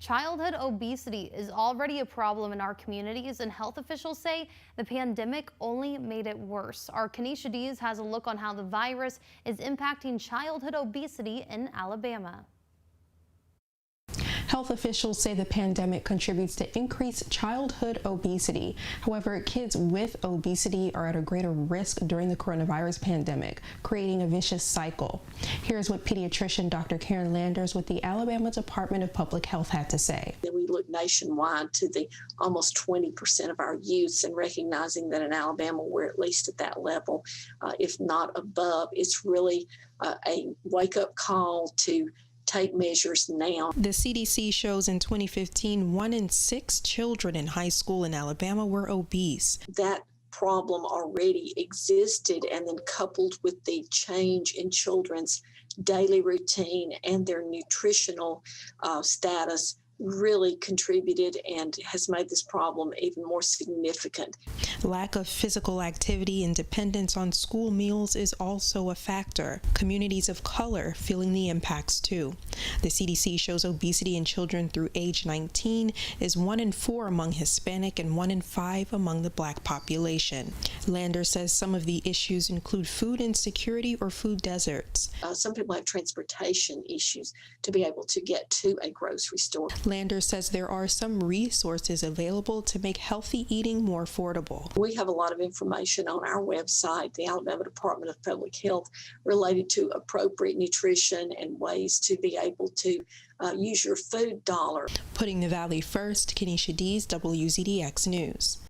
Childhood obesity is already a problem in our communities, and health officials say the pandemic only made it worse. Our Kenesha Dees has a look on how the virus is impacting childhood obesity in Alabama. Health officials say the pandemic contributes to increased childhood obesity. However, kids with obesity are at a greater risk during the coronavirus pandemic, creating a vicious cycle. Here's what pediatrician Dr. Karen Landers with the Alabama Department of Public Health had to say. We look nationwide to the almost 20% of our youths and recognizing that in Alabama we're at least at that level, if not above. It's really a wake-up call to take measures now. The CDC shows in 2015, 1 in 6 children in high school in Alabama were obese. That problem already existed, and then coupled with the change in children's daily routine and their nutritional status really contributed and has made this problem even more significant. Lack of physical activity and dependence on school meals is also a factor. Communities of color feeling the impacts too. The CDC shows obesity in children through age 19 is 1 in 4 among Hispanic and 1 in 5 among the Black population. Landers says some of the issues include food insecurity or food deserts. Some people have transportation issues to be able to get to a grocery store. Landers says there are some resources available to make healthy eating more affordable. We have a lot of information on our website, the Alabama Department of Public Health, related to appropriate nutrition and ways to be able to use your food dollar. Putting the Valley first, Kenesha Dees, WZDX News.